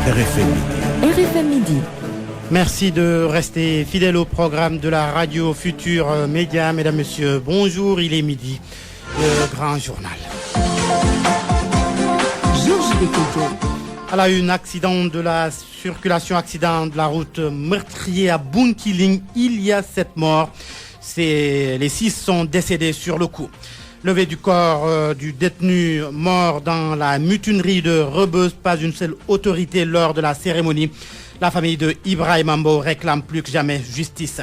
RFM Midi. Merci de rester fidèle au programme de la radio Futur Média. Mesdames, Messieurs, bonjour, il est midi. Le grand journal. Georges Béquet. À la une, accident de la circulation, accident de la route meurtrier à Bunkiling. Il y a 7 morts. Les 6 sont décédés sur le coup. Levée du corps du détenu mort dans la mutinerie de Rebeuss. Pas une seule autorité lors de la cérémonie. La famille de Ibrahim Ambo réclame plus que jamais justice.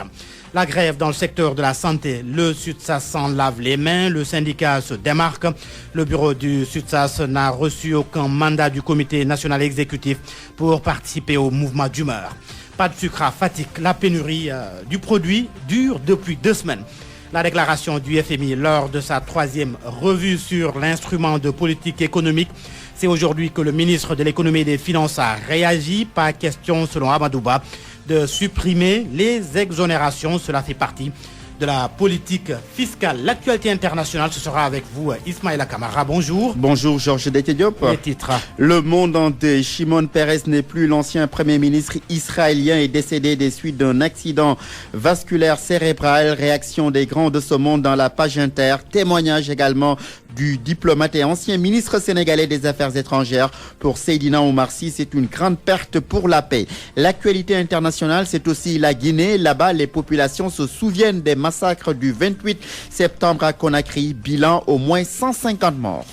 La grève dans le secteur de la santé. Le SUTSAS s'en lave les mains. Le syndicat se démarque. Le bureau du SUTSAS n'a reçu aucun mandat du comité national exécutif pour participer au mouvement d'humeur. Pas de sucre à Fatick. La pénurie du produit dure depuis 2 semaines. La déclaration du FMI lors de sa 3e revue sur l'instrument de politique économique. C'est aujourd'hui que le ministre de l'économie et des finances a réagi. Pas question, selon Amadouba, de supprimer les exonérations. Cela fait partie de la politique fiscale. L'actualité internationale, ce sera avec vous, Ismaïla Kamara. Bonjour. Bonjour, Georges Béquet. Les titres. Le monde entier. Shimon Peres n'est plus l'ancien premier ministre israélien et décédé des suites d'un accident vasculaire cérébral. Réaction des grands de ce monde dans la page Inter. Témoignage également du diplomate et ancien ministre sénégalais des Affaires étrangères. Pour Seydina Oumar Sy, c'est une grande perte pour la paix. L'actualité internationale, c'est aussi la Guinée. Là-bas, les populations se souviennent des massacres du 28 septembre à Conakry. Bilan, au moins 150 morts.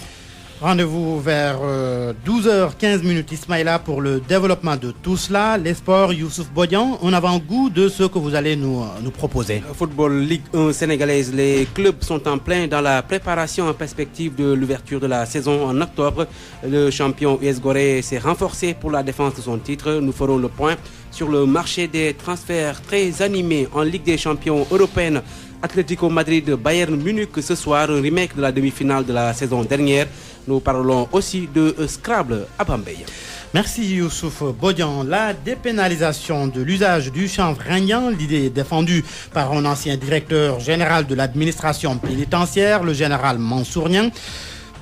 Rendez-vous vers 12h15 Ismaïla pour le développement de tout cela. Les sports, Youssouf Bodian, on avant-goût de ce que vous allez nous proposer. Football Ligue 1 sénégalaise, les clubs sont en plein dans la préparation en perspective de l'ouverture de la saison en octobre. Le champion US Gorée s'est renforcé pour la défense de son titre. Nous ferons le point sur le marché des transferts très animé en Ligue des champions européenne. Atlético Madrid, Bayern Munich ce soir, un remake de la demi-finale de la saison dernière. Nous parlons aussi de Scrabble à Bambey. Merci Youssouf Bodian. La dépénalisation de l'usage du chanvre indien, l'idée défendue par un ancien directeur général de l'administration pénitentiaire, le général Mansour Niang.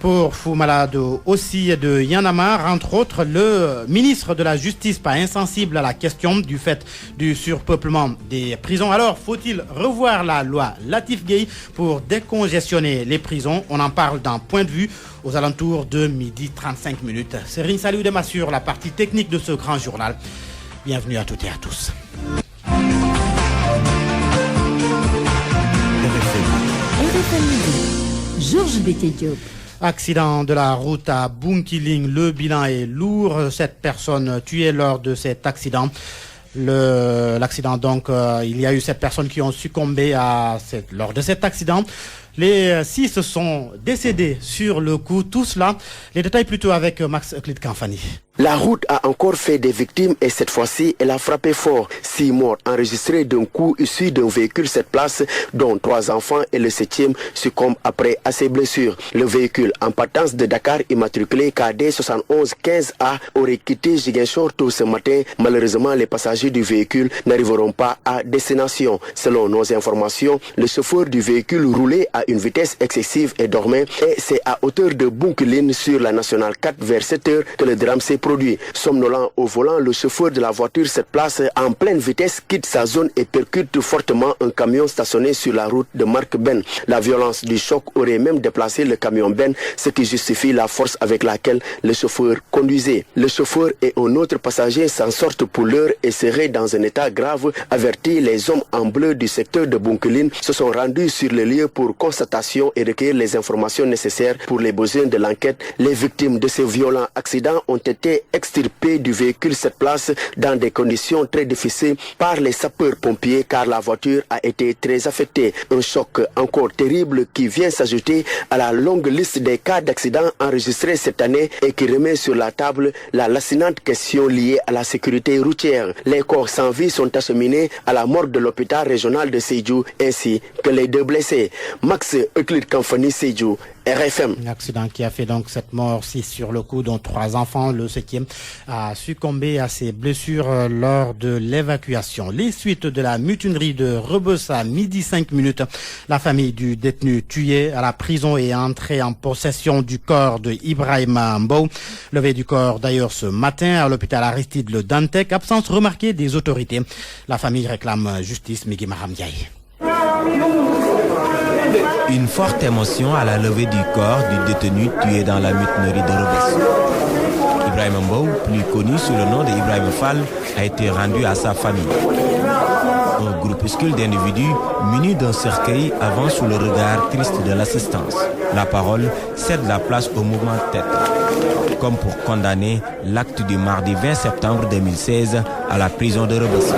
Pour Fou Malade aussi de Yanamar, entre autres, le ministre de la Justice, pas insensible à la question du fait du surpeuplement des prisons. Alors, faut-il revoir la loi Latif Gueye pour décongestionner les prisons? On en parle d'un point de vue aux alentours de 12h35. Serine Salou Dema sur la partie technique de ce grand journal. Bienvenue à toutes et à tous. RFM Midi. Georges Béquet. Accident de la route à Bunkiling, le bilan est lourd. 7 personnes tuées lors de cet accident. L'accident donc, il y a eu 7 personnes qui ont succombé lors de cet accident. Les 6 sont décédés sur le coup. Tout cela, les détails plutôt avec Max Euclid Kamfani. La route a encore fait des victimes et cette fois-ci, elle a frappé fort. 6 morts enregistrés d'un coup issu d'un véhicule 7 places, dont 3 enfants et le 7e succombe après à ses blessures. Le véhicule en partance de Dakar immatriculé KD 7115A aurait quitté Ziguinchor tôt ce matin. Malheureusement, les passagers du véhicule n'arriveront pas à destination. Selon nos informations, le chauffeur du véhicule roulait à une vitesse excessive et dormait et c'est à hauteur de Bunkiling sur la nationale 4 vers 7 heures que le drame s'est produit. Somnolent au volant, le chauffeur de la voiture 7 places en pleine vitesse quitte sa zone et percute fortement un camion stationné sur la route de Marc Ben. La violence du choc aurait même déplacé le camion Ben, ce qui justifie la force avec laquelle le chauffeur conduisait. Le chauffeur et un autre passager s'en sortent pour l'heure et seraient dans un état grave. Avertis, les hommes en bleu du secteur de Bunkiling se sont rendus sur le lieu pour constatation et recueillir les informations nécessaires pour les besoins de l'enquête. Les victimes de ces violents accidents ont été extirpées du véhicule 7 places dans des conditions très difficiles par les sapeurs-pompiers car la voiture a été très affectée. Un choc encore terrible qui vient s'ajouter à la longue liste des cas d'accidents enregistrés cette année et qui remet sur la table la lancinante question liée à la sécurité routière. Les corps sans vie sont acheminés à la morgue de l'hôpital régional de Sédhiou ainsi que les 2 blessés. Max Euclid Kamfani, Sédhiou, RFM. Un accident qui a fait donc 7 morts, 6 sur le coup, dont 3 enfants. Le 7e a succombé à ses blessures lors de l'évacuation. Les suites de la mutinerie de Rebeuss à 12h05. La famille du détenu tué à la prison est entrée en possession du corps de Ibrahima Mbow. Levé du corps d'ailleurs ce matin à l'hôpital Aristide Le Dantec. Absence remarquée des autorités. La famille réclame justice. Migui Maram Ndiaye. Une forte émotion à la levée du corps du détenu tué dans la mutinerie de Rebeuss. Ibrahima Mbow, plus connu sous le nom de Ibrahima Fall, a été rendu à sa famille. Un groupuscule d'individus munis d'un cercueil avance sous le regard triste de l'assistance. La parole cède la place au mouvement tête, comme pour condamner l'acte du mardi 20 septembre 2016 à la prison de Rebeuss.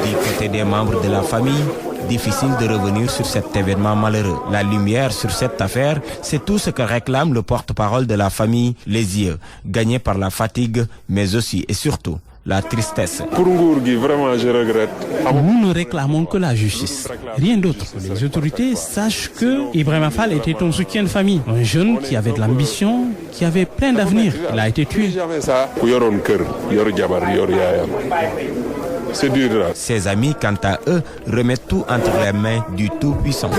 Du côté des membres de la famille, difficile de revenir sur cet événement malheureux. La lumière sur cette affaire, c'est tout ce que réclame le porte-parole de la famille, les yeux, gagnés par la fatigue, mais aussi et surtout la tristesse. Pour Ngourgui, vraiment, je regrette. Nous ne réclamons que la justice, rien d'autre. Les autorités sachent que Ibrahima Fall était un soutien de famille, un jeune qui avait de l'ambition, qui avait plein d'avenir. Il a été tué. C'est dur là. Ses amis, quant à eux, remettent tout entre les mains du Tout-Puissant.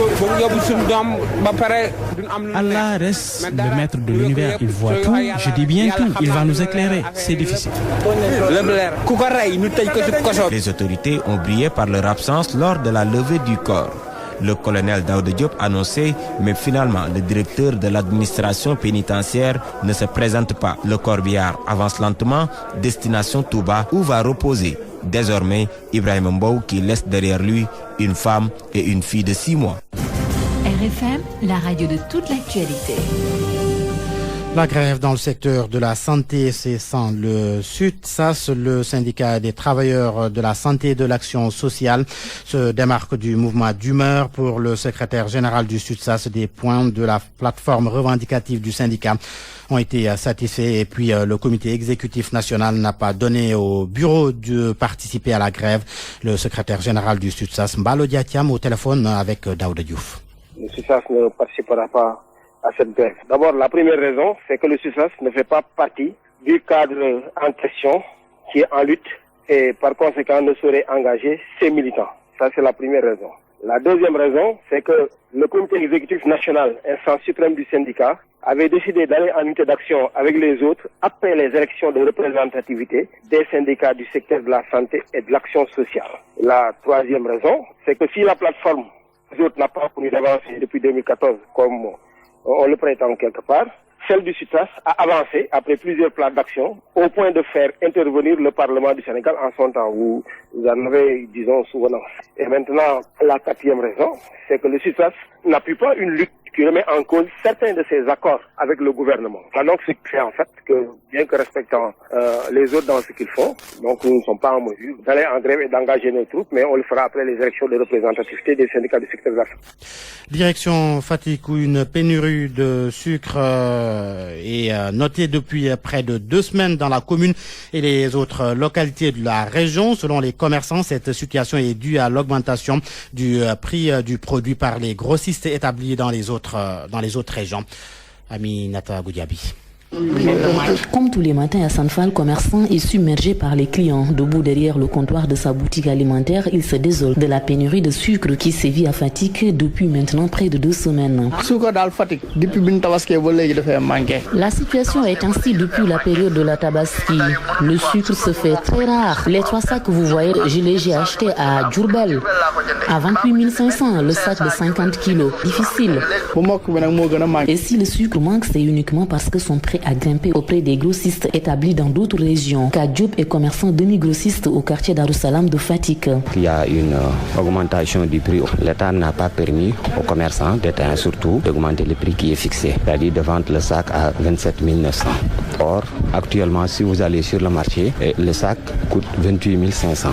Allah reste le maître de l'univers. Il voit tout, je dis bien tout. Il va nous éclairer. C'est difficile. Les autorités ont brillé par leur absence lors de la levée du corps. Le colonel Daouda Diop annonçait, mais finalement, le directeur de l'administration pénitentiaire ne se présente pas. Le corbillard avance lentement, destination Touba, où va reposer désormais Ibrahima Mbow, qui laisse derrière lui une femme et une fille de 6 mois. RFM, la radio de toute l'actualité. La grève dans le secteur de la santé, c'est sans le SUTSAS, le syndicat des travailleurs de la santé et de l'action sociale, se démarque du mouvement d'humeur. Pour le secrétaire général du SUTSAS, des points de la plateforme revendicative du syndicat ont été satisfaits et puis le comité exécutif national n'a pas donné au bureau de participer à la grève. Le secrétaire général du SUTSAS, Mbalo Diatiam, au téléphone avec Daouda Diouf. Le SUTSAS ne participera pas à cette grève. D'abord, la première raison, c'est que le SUTSAS ne fait pas partie du cadre en question qui est en lutte et par conséquent ne saurait engager ses militants. Ça, c'est la première raison. La deuxième raison, c'est que le comité exécutif national, instance suprême du syndicat, avait décidé d'aller en unité d'action avec les autres après les élections de représentativité des syndicats du secteur de la santé et de l'action sociale. La troisième raison, c'est que si la plateforme des autres n'a pas connu d'avancer depuis 2014 comme on le prétend quelque part, celle du SUTSAS a avancé après plusieurs plans d'action au point de faire intervenir le Parlement du Sénégal en son temps. Vous en avez, disons, souvenance. Et maintenant, la quatrième raison, c'est que le SUTSAS n'appuie pas une lutte qui remet en cause certains de ses accords avec le gouvernement. Donc, ce qui fait en fait que, bien que respectant les autres dans ce qu'ils font, donc nous ne sommes pas en mesure d'aller en grève et d'engager nos troupes, mais on le fera après les élections de représentativité des syndicats du secteur de la santé. Direction Fatick, où une pénurie de sucre est notée depuis près de 2 semaines dans la commune et les autres localités de la région. Selon les commerçants, cette situation est due à l'augmentation du prix du produit par les grossistes établis dans les autres régions. Aminata Goudiabi. Comme tous les matins à Sanfal, le commerçant est submergé par les clients. Debout derrière le comptoir de sa boutique alimentaire, il se désole de la pénurie de sucre qui sévit à Fatick depuis maintenant près de 2 semaines. La situation est ainsi depuis la période de la Tabaski. Le sucre se fait très rare. Les 3 sacs que vous voyez, je les ai achetés à Djurbel à 28 500, le sac de 50 kilos. Difficile. Et si le sucre manque, c'est uniquement parce que son prix a grimpé auprès des grossistes établis dans d'autres régions. Kadjoub est commerçant demi-grossiste au quartier Darussalam de Fatick. Il y a une augmentation du prix. L'État n'a pas permis aux commerçants d'État surtout d'augmenter le prix qui est fixé, c'est-à-dire de vendre le sac à 27 900. Or, actuellement, si vous allez sur le marché, le sac coûte 28 500.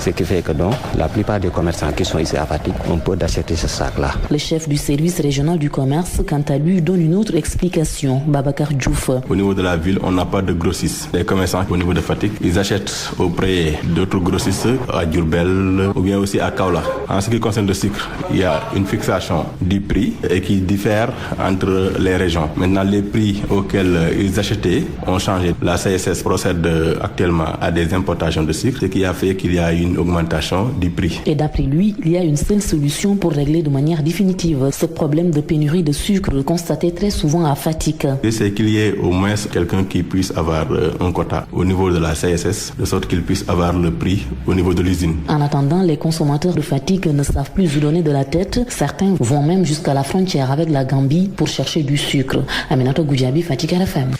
Ce qui fait que donc, la plupart des commerçants qui sont ici à Fatick ont peur d'acheter ce sac-là. Le chef du service régional du commerce, quant à lui, donne une autre explication. Babacar Diouf. Au niveau de la ville, on n'a pas de grossistes. Les commerçants au niveau de Fatick, ils achètent auprès d'autres grossistes à Diourbel ou bien aussi à Kaolack. En ce qui concerne le sucre, il y a une fixation du prix et qui diffère entre les régions. Maintenant, les prix auxquels ils achetaient ont changé. La CSS procède actuellement à des importations de sucre, ce qui a fait qu'il y a une augmentation du prix. Et d'après lui, il y a une seule solution pour régler de manière définitive ce problème de pénurie de sucre constaté très souvent à Fatick. C'est qu'il y ait au moins quelqu'un qui puisse avoir un quota au niveau de la CSS, de sorte qu'il puisse avoir le prix au niveau de l'usine. En attendant, les consommateurs de Fatick ne savent plus où donner de la tête. Certains vont même jusqu'à la frontière avec la Gambie pour chercher du sucre. Aminato Goudiaby, Fatick RFM.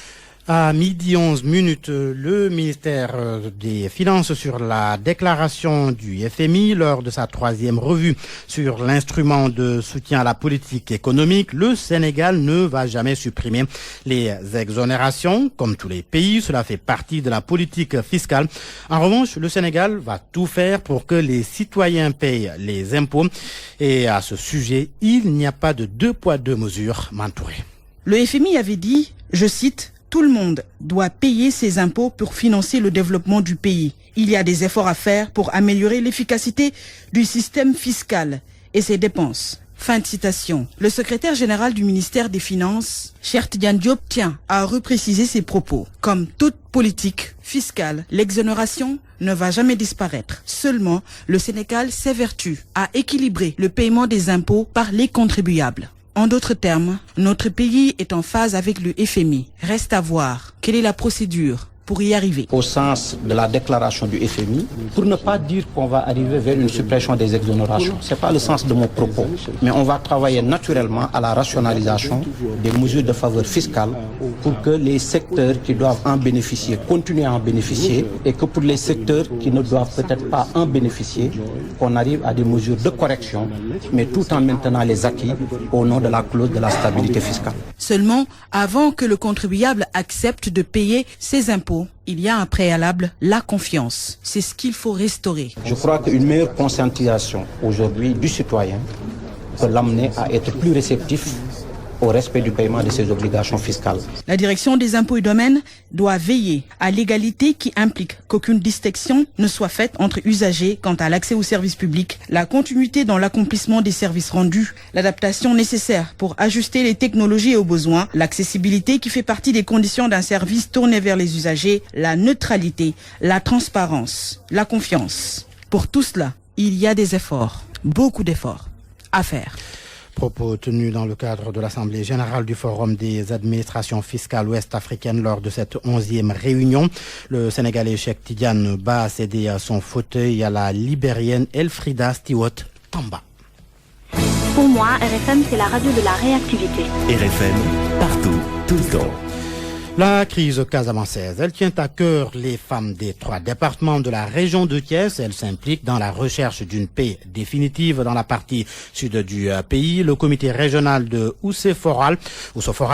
À 12h11, le ministère des Finances sur la déclaration du FMI lors de sa 3e revue sur l'instrument de soutien à la politique économique. Le Sénégal ne va jamais supprimer les exonérations. Comme tous les pays, cela fait partie de la politique fiscale. En revanche, le Sénégal va tout faire pour que les citoyens payent les impôts. Et à ce sujet, il n'y a pas de 2 poids 2 mesures. Mantouré. Le FMI avait dit, je cite, tout le monde doit payer ses impôts pour financer le développement du pays. Il y a des efforts à faire pour améliorer l'efficacité du système fiscal et ses dépenses. Fin de citation. Le secrétaire général du ministère des Finances, Cheikh Tidiane Diop, tient à repréciser ses propos. Comme toute politique fiscale, l'exonération ne va jamais disparaître. Seulement, le Sénégal s'évertue à équilibrer le paiement des impôts par les contribuables. En d'autres termes, notre pays est en phase avec le FMI. Reste à voir quelle est la procédure pour y arriver. Au sens de la déclaration du FMI, pour ne pas dire qu'on va arriver vers une suppression des exonérations. Ce n'est pas le sens de mon propos. Mais on va travailler naturellement à la rationalisation des mesures de faveur fiscale pour que les secteurs qui doivent en bénéficier continuent à en bénéficier et que pour les secteurs qui ne doivent peut-être pas en bénéficier, qu'on arrive à des mesures de correction, mais tout en maintenant les acquis au nom de la clause de la stabilité fiscale. Seulement, avant que le contribuable accepte de payer ses impôts, il y a un préalable, la confiance. C'est ce qu'il faut restaurer. Je crois qu'une meilleure conscientisation aujourd'hui du citoyen peut l'amener à être plus réceptif au respect du paiement de ses obligations fiscales. La direction des impôts et domaines doit veiller à l'égalité qui implique qu'aucune distinction ne soit faite entre usagers quant à l'accès aux services publics, la continuité dans l'accomplissement des services rendus, l'adaptation nécessaire pour ajuster les technologies aux besoins, l'accessibilité qui fait partie des conditions d'un service tourné vers les usagers, la neutralité, la transparence, la confiance. Pour tout cela, il y a des efforts, beaucoup d'efforts à faire. Propos tenus dans le cadre de l'Assemblée générale du Forum des administrations fiscales ouest-africaines lors de cette 11e réunion. Le Sénégalais Cheikh Tidiane Ba a cédé à son fauteuil à la Libérienne Elfrida Stewart Tamba. Pour moi, RFM, c'est la radio de la réactivité. RFM, partout, tout le temps. La crise casamançaise, elle tient à cœur les femmes des 3 départements de la région de Thiès. Elle s'implique dans la recherche d'une paix définitive dans la partie sud du pays. Le comité régional de Ousse-Foral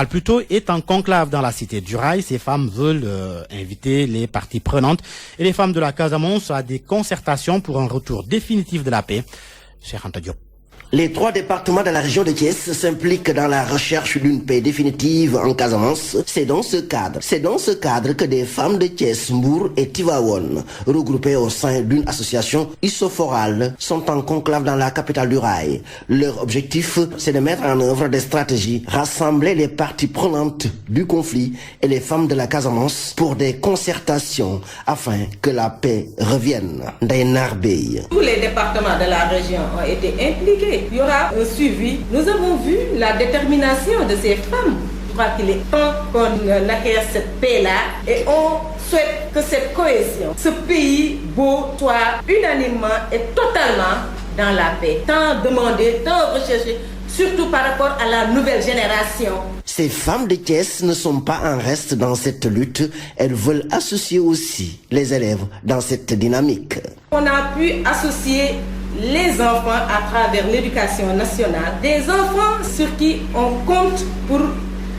plutôt, est en conclave dans la cité du Rail. Ces femmes veulent inviter les parties prenantes et les femmes de la Casamance à des concertations pour un retour définitif de la paix. Cheikh Anta Diop. Les 3 départements de la région de Thiès s'impliquent dans la recherche d'une paix définitive en Casamance. C'est dans ce cadre que des femmes de Thiès, Mbour et Tivaouane, regroupées au sein d'une association Ousse-Foral, sont en conclave dans la capitale du Rail. Leur objectif, c'est de mettre en œuvre des stratégies, rassembler les parties prenantes du conflit et les femmes de la Casamance pour des concertations afin que la paix revienne. Ndaynar Bey. Tous les départements de la région ont été impliqués. Il y aura un suivi. Nous avons vu la détermination de ces femmes. Je crois qu'il est temps qu'on acquiert cette paix-là et on souhaite que cette cohésion, ce pays beau, soit unanimement et totalement dans la paix. Tant demandé, tant recherché, surtout par rapport à la nouvelle génération. Ces femmes de Thiès ne sont pas en reste dans cette lutte. Elles veulent associer aussi les élèves dans cette dynamique. On a pu associer les enfants à travers l'éducation nationale, des enfants sur qui on compte pour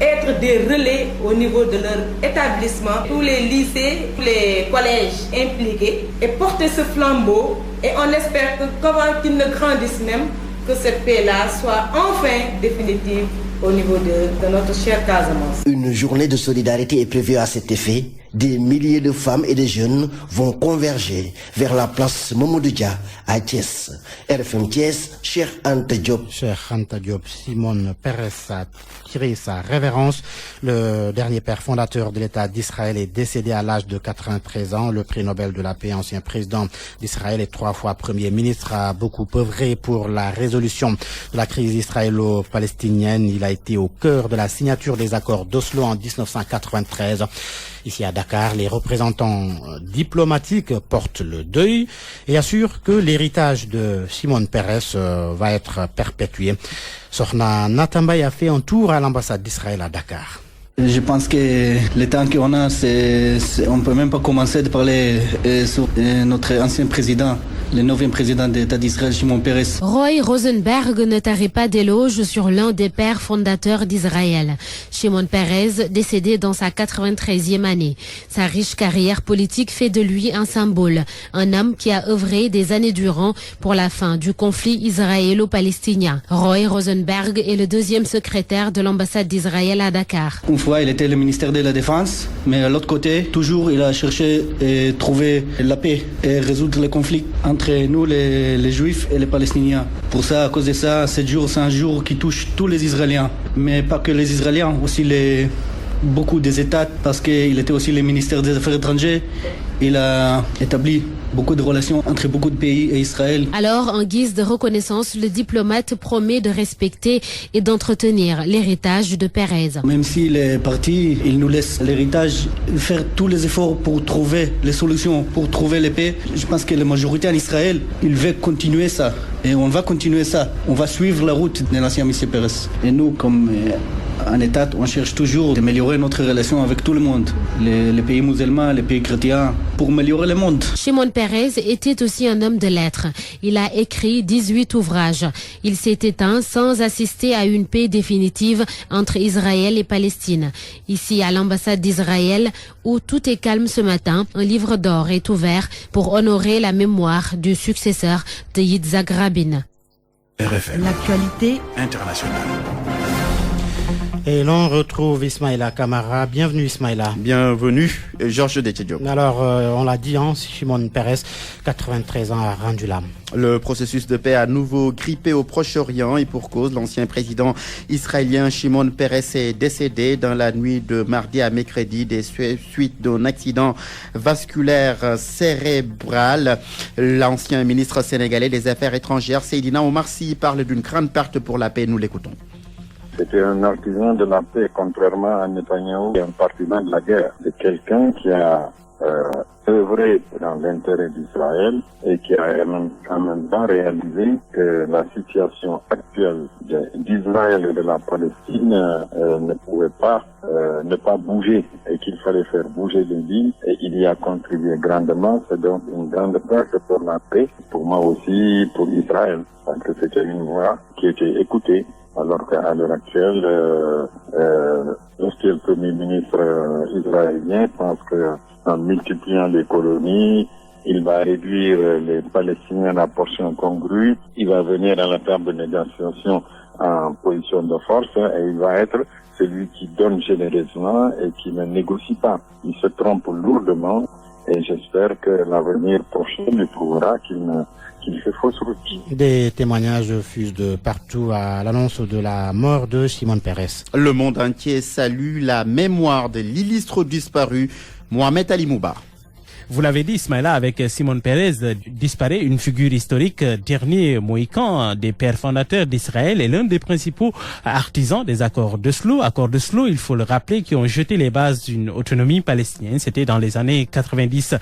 être des relais au niveau de leur établissement, tous les lycées, tous les collèges impliqués, et porter ce flambeau. Et on espère qu'avant qu'ils ne grandissent même, que cette paix-là soit enfin définitive au niveau de notre chère Casamance. Une journée de solidarité est prévue à cet effet. Des milliers de femmes et de jeunes vont converger vers la place Mamadou Dia à Thiès. RFM Thiès, Cheikh Anta Diop. Cheikh Anta Diop, Shimon Peres a tiré sa révérence. Le dernier père fondateur de l'État d'Israël est décédé à l'âge de 93 ans. Le prix Nobel de la paix, ancien président d'Israël et 3 fois premier ministre, a beaucoup œuvré pour la résolution de la crise israélo-palestinienne. Il a été au cœur de la signature des accords d'Oslo en 1993. Ici à Dakar, les représentants diplomatiques portent le deuil et assurent que l'héritage de Shimon Peres va être perpétué. Sorna Natambay a fait un tour à l'ambassade d'Israël à Dakar. Je pense que le temps qu'on a, on ne peut même pas commencer de parler sur notre ancien président, le 9e président d'État d'Israël, Shimon Peres. Roy Rosenberg ne tarit pas d'éloges sur l'un des pères fondateurs d'Israël. Shimon Peres, décédé dans sa 93e année. Sa riche carrière politique fait de lui un symbole, un homme qui a œuvré des années durant pour la fin du conflit israélo-palestinien. Roy Rosenberg est le 2e secrétaire de l'ambassade d'Israël à Dakar. Une fois, il était le ministère de la Défense, mais à l'autre côté, toujours, il a cherché et trouvé la paix et résoudre les conflits entre nous, les Juifs et les Palestiniens. Pour ça, à cause de ça, ce jour, c'est un jour qui touche tous les Israéliens. Mais pas que les Israéliens, aussi beaucoup des États, parce qu'il était aussi le ministère des Affaires étrangères. Il a établi beaucoup de relations entre beaucoup de pays et Israël. Alors, en guise de reconnaissance, le diplomate promet de respecter et d'entretenir l'héritage de Peres. Même s'il est parti, il nous laisse l'héritage, faire tous les efforts pour trouver les solutions, pour trouver la paix. Je pense que la majorité en Israël, il veut continuer ça. Et on va continuer ça. On va suivre la route de l'ancien M. Peres. Et nous, comme un État, on cherche toujours d'améliorer notre relation avec tout le monde. Les pays musulmans, les pays chrétiens, pour améliorer le monde. Shimon Peres était aussi un homme de lettres. Il a écrit 18 ouvrages. Il s'est éteint sans assister à une paix définitive entre Israël et Palestine. Ici, à l'ambassade d'Israël, où tout est calme ce matin, un livre d'or est ouvert pour honorer la mémoire du successeur de Yitzhak Rabin. RFM. L'actualité internationale. Et l'on retrouve Ismaïla Kamara. Bienvenue Ismaïla. Bienvenue Georges Détidiop. Alors, on l'a dit, Shimon Peres, 93 ans, a rendu l'âme. Le processus de paix a nouveau grippé au Proche-Orient et pour cause, l'ancien président israélien Shimon Peres est décédé dans la nuit de mardi à mercredi des suites d'un accident vasculaire cérébral. L'ancien ministre sénégalais des Affaires étrangères, Seydina Omar Sy, parle d'une grande perte pour la paix. Nous l'écoutons. C'était un artisan de la paix, contrairement à Netanyahou, un partisan de la guerre. C'est quelqu'un qui a œuvré dans l'intérêt d'Israël et qui a en même temps réalisé que la situation actuelle d'Israël et de la Palestine ne pouvait pas ne pas bouger et qu'il fallait faire bouger les lignes et il y a contribué grandement. C'est donc une grande perte pour la paix, pour moi aussi, pour Israël, parce que c'était une voix qui était écoutée. Alors qu'à l'heure actuelle, lorsqu'il est le Premier ministre israélien pense qu'en multipliant les colonies, il va réduire les Palestiniens à la portion congrue, il va venir à la table de négociation en position de force et il va être celui qui donne généreusement et qui ne négocie pas. Il se trompe lourdement et j'espère que l'avenir prochain lui prouvera qu'il fait fausse route. Des témoignages fusent de partout à l'annonce de la mort de Shimon Peres. Le monde entier salue la mémoire de l'illustre disparu Mohamed Ali Mouba. Vous l'avez dit, Ismaïla, avec Shimon Peres, disparaît une figure historique, dernier mohican des pères fondateurs d'Israël et l'un des principaux artisans des accords d'Oslo. Accords d'Oslo, il faut le rappeler, qui ont jeté les bases d'une autonomie palestinienne. C'était dans les années 90.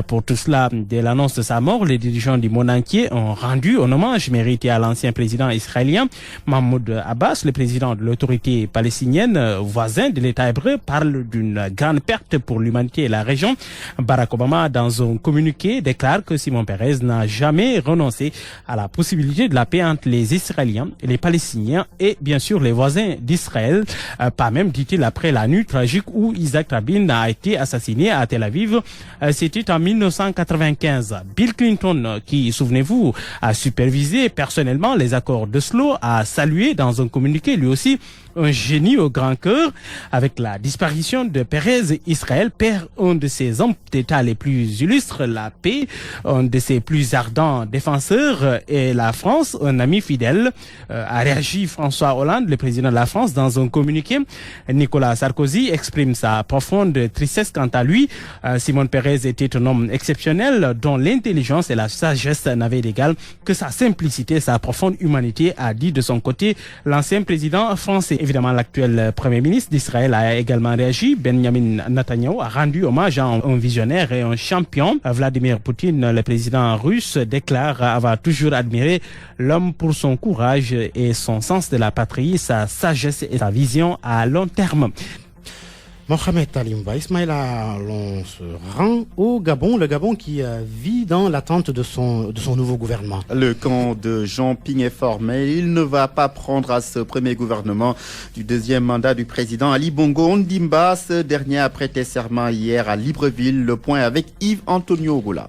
Pour tout cela, dès l'annonce de sa mort, les dirigeants du monde entier ont rendu un hommage mérité à l'ancien président israélien. Mahmoud Abbas, le président de l'autorité palestinienne, voisin de l'État hébreu, parle d'une grande perte pour l'humanité et la région. Barack Obama gouvernement, dans un communiqué, déclare que Simon Peres n'a jamais renoncé à la possibilité de la paix entre les Israéliens et les Palestiniens et bien sûr les voisins d'Israël. Pas même, dit-il, après la nuit tragique où Isaac Rabin a été assassiné à Tel Aviv. C'était en 1995. Bill Clinton, qui, souvenez-vous, a supervisé personnellement les accords d'Oslo, a salué dans un communiqué lui aussi un génie au grand cœur. Avec la disparition de Pérez, Israël perd un de ses hommes d'État les plus illustres, la paix, un de ses plus ardents défenseurs, et la France, un ami fidèle. A réagi François Hollande, le président de la France, dans un communiqué. Nicolas Sarkozy exprime sa profonde tristesse quant à lui. Simon Peres était un homme exceptionnel dont l'intelligence et la sagesse n'avaient d'égal que sa simplicité, sa profonde humanité, a dit de son côté l'ancien président français. Évidemment, l'actuel Premier ministre d'Israël a également réagi. Benjamin Netanyahu a rendu hommage à un visionnaire et un champion. Vladimir Poutine, le président russe, déclare avoir toujours admiré l'homme pour son courage et son sens de la patrie, sa sagesse et sa vision à long terme. Mohamed Talimba, Ismaïla, on se rend au Gabon, le Gabon qui vit dans l'attente de son nouveau gouvernement. Le camp de Jean Ping est formé. Il ne va pas prendre à ce premier gouvernement du deuxième mandat du président Ali Bongo Ondimba. Ce dernier a prêté serment hier à Libreville. Le point avec Yves Antonio Goula.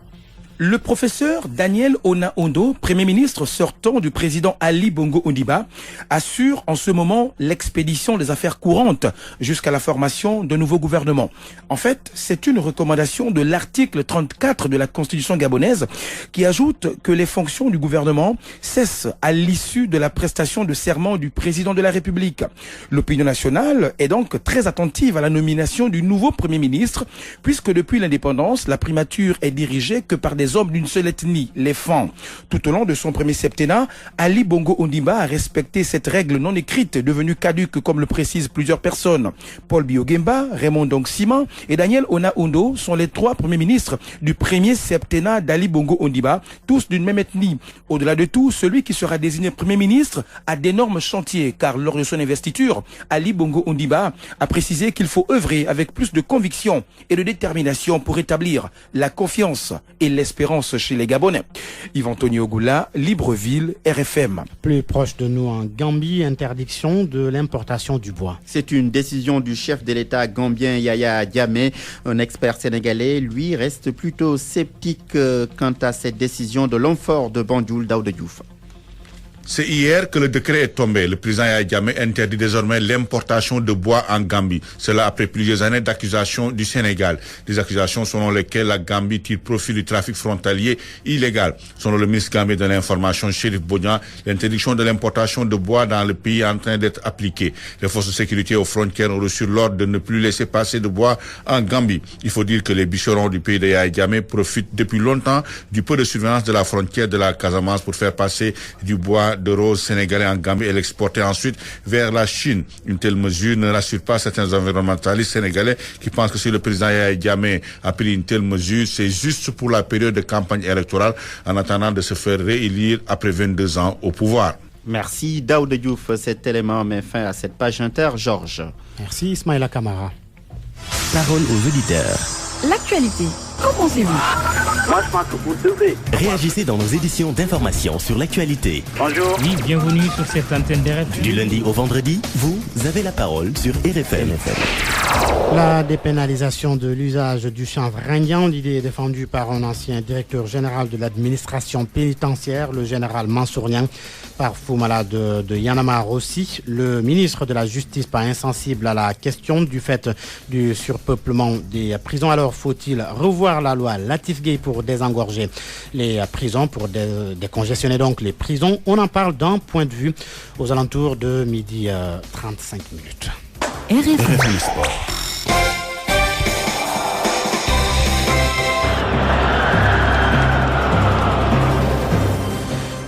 Le professeur Daniel Ona-Ondo, Premier ministre sortant du président Ali Bongo Ondimba, assure en ce moment l'expédition des affaires courantes jusqu'à la formation de nouveaux gouvernements. En fait, c'est une recommandation de l'article 34 de la Constitution gabonaise qui ajoute que les fonctions du gouvernement cessent à l'issue de la prestation de serment du président de la République. L'opinion nationale est donc très attentive à la nomination du nouveau Premier ministre, puisque depuis l'indépendance, la primature est dirigée que par des hommes d'une seule ethnie, les Fans. Tout au long de son premier septennat, Ali Bongo Ondimba a respecté cette règle non écrite, devenue caduque comme le précisent plusieurs personnes. Paul Biogemba, Raymond Dong-Sima et Daniel Ona-Ondo sont les trois premiers ministres du premier septennat d'Ali Bongo Ondimba, tous d'une même ethnie. Au-delà de tout, celui qui sera désigné Premier ministre a d'énormes chantiers, car lors de son investiture, Ali Bongo Ondimba a précisé qu'il faut œuvrer avec plus de conviction et de détermination pour établir la confiance et l'espérance chez les Gabonais. Yves Antonio Goula, Libreville, RFM. Plus proche de nous en Gambie, interdiction de l'importation du bois. C'est une décision du chef de l'État gambien Yaya Jammeh. Un expert sénégalais, lui, reste plutôt sceptique quant à cette décision de l'homme fort de Banjul, Daouda Diouf. C'est hier que le décret est tombé. Le président Yaya Jammeh interdit désormais l'importation de bois en Gambie. Cela après plusieurs années d'accusations du Sénégal. Des accusations selon lesquelles la Gambie tire profit du trafic frontalier illégal. Selon le ministre gambien de l'information, Chérif Bodian, l'interdiction de l'importation de bois dans le pays est en train d'être appliquée. Les forces de sécurité aux frontières ont reçu l'ordre de ne plus laisser passer de bois en Gambie. Il faut dire que les bûcherons du pays de Yaya Jammeh profitent depuis longtemps du peu de surveillance de la frontière de la Casamance pour faire passer du bois de rose sénégalais en Gambie et l'exporter ensuite vers la Chine. Une telle mesure ne rassure pas certains environnementalistes sénégalais qui pensent que si le président Yaya Jammeh a pris une telle mesure, c'est juste pour la période de campagne électorale en attendant de se faire réélire après 22 ans au pouvoir. Merci Daouda Diouf. Cet élément met fin à cette page inter. Georges. Merci Ismaïla Kamara. Parole aux auditeurs. L'actualité, qu'en pensez-vous? Moi, je pense que vous devez. Réagissez dans nos éditions d'information sur l'actualité. Bonjour. Oui, bienvenue sur cette antenne de RFM. Du lundi au vendredi, vous avez la parole sur RFM. La dépénalisation de l'usage du chanvre indien, l'idée est défendue par un ancien directeur général de l'administration pénitentiaire, le général Mansour Niang, par Foumala de Yanamar aussi. Le ministre de la Justice, pas insensible à la question du fait du surpeuplement des prisons. Alors faut-il revoir la loi Latif Gueye pour désengorger les prisons, pour décongestionner donc les prisons? On en parle d'un point de vue aux alentours de midi 35 minutes. RFM Sport.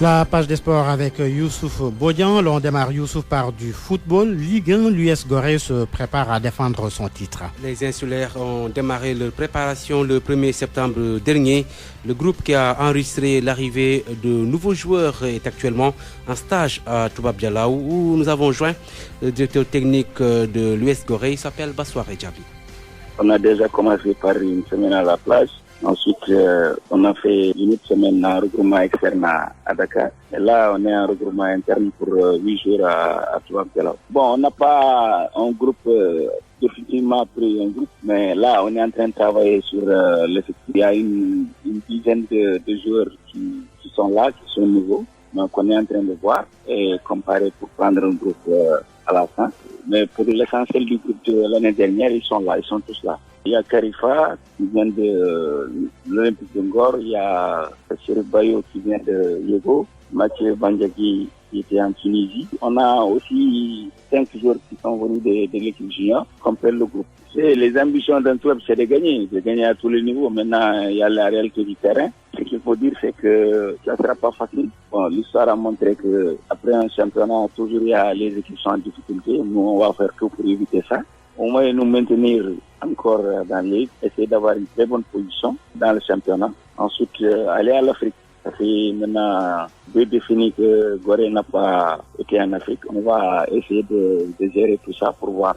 La page des sports avec Youssouf Bodian. L'on démarre, Youssouf, par du football. Ligue 1, l'US Gorée se prépare à défendre son titre. Les insulaires ont démarré leur préparation le 1er septembre dernier. Le groupe qui a enregistré l'arrivée de nouveaux joueurs est actuellement en stage à Toubab Dialaw, où nous avons joint le directeur technique de l'US Gorée. Il s'appelle Bassoir Djabi. On a déjà commencé par une semaine à la plage. Ensuite, on a fait une autre semaine un regroupement externe à Dakar. Et là, on est en regroupement interne pour 8 jours à Touabdialaw. Bon, on n'a pas un groupe, définitivement pris un groupe, mais là, on est en train de travailler sur l'effectif. Il y a une dizaine de joueurs qui sont là, qui sont nouveaux. Donc, on est en train de voir et comparer pour prendre un groupe à la fin. Mais pour l'essentiel du groupe de l'année dernière, ils sont là, ils sont tous là. Il y a Karifa qui vient de l'Olympique de Ngor, il y a Chérif Bayo qui vient de Yego, Mathieu Bandjaki qui était en Tunisie. On a aussi 5 joueurs qui sont venus de l'équipe junior, complète le groupe. Les ambitions d'un club, c'est de gagner à tous les niveaux. Maintenant, il y a la réalité du terrain. Ce qu'il faut dire, c'est que ça ne sera pas facile. Bon, l'histoire a montré que après un championnat, toujours il y a les équipes sont en difficulté. Nous, on va faire tout pour éviter ça. Au moins, nous maintenir encore dans les, essayer d'avoir une très bonne position dans le championnat. Ensuite, aller à l'Afrique. Ça fait maintenant 2 décennies que Gorée n'a pas été en Afrique. On va essayer de gérer tout ça pour voir.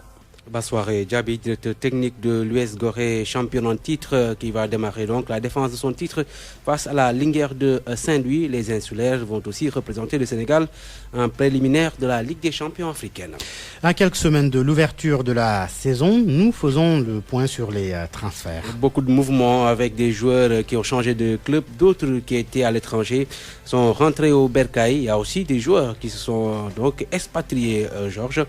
Bassoiré Djabi, directeur technique de l'US Gorée, champion en titre, qui va démarrer donc la défense de son titre face à la Linguère de Saint-Louis. Les insulaires vont aussi représenter le Sénégal en préliminaire de la Ligue des champions africaine. À quelques semaines de l'ouverture de la saison, nous faisons le point sur les transferts. Beaucoup de mouvements avec des joueurs qui ont changé de club, d'autres qui étaient à l'étranger sont rentrés au Bercail. Il y a aussi des joueurs qui se sont donc expatriés, Georges.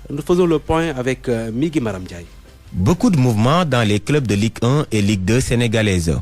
Nous faisons le point avec Migui Maramdiaye. Beaucoup de mouvements dans les clubs de Ligue 1 et Ligue 2 sénégalaises.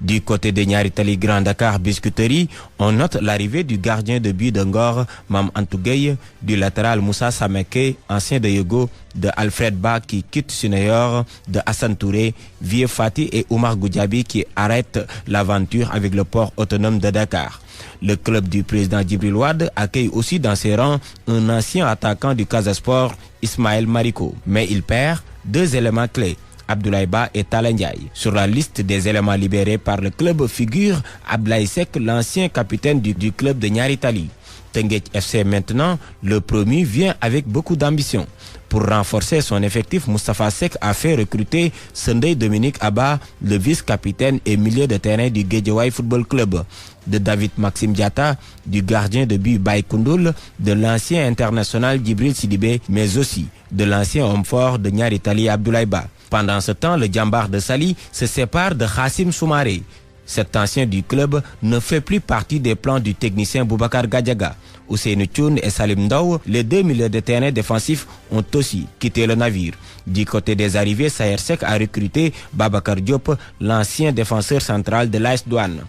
Du côté de Niary Tally Grand Dakar Biscuiterie, on note l'arrivée du gardien de but de Ngor, Mam Antougueye, du latéral Moussa Sameke, ancien de Yego, de Alfred Ba qui quitte Sunayor, de Hassan Touré, Vieux Fati et Oumar Goudjabi qui arrêtent l'aventure avec le port autonome de Dakar. Le club du président Djibril Ouad accueille aussi dans ses rangs un ancien attaquant du Casa Sport, Ismaël Mariko. Mais il perd 2 éléments clés, Abdoulaye Ba et Talla Ndiaye. Sur la liste des éléments libérés par le club figure Ablaye Seck, l'ancien capitaine du club de Niary Tally. Teungueth FC maintenant, le promu vient avec beaucoup d'ambition. Pour renforcer son effectif, Moustapha Seck a fait recruter Sunday Dominique Abba, le vice-capitaine et milieu de terrain du Guédiawaye Football Club, de David Maxime Diatta, du gardien de but Baye Koundoul, de l'ancien international Djibril Sidibé, mais aussi de l'ancien homme fort de Niary Tally Abdoulaye Ba. Pendant ce temps, le Djambar de Sali se sépare de Khassim Soumaré. Cet ancien du club ne fait plus partie des plans du technicien Boubacar Gadiaga. Ousseynou Thioune et Salim Ndaw, les 2 milieux de terrain défensifs, ont aussi quitté le navire. Du côté des arrivées, Saher Seck a recruté Babacar Diop, l'ancien défenseur central de l'AS Douane.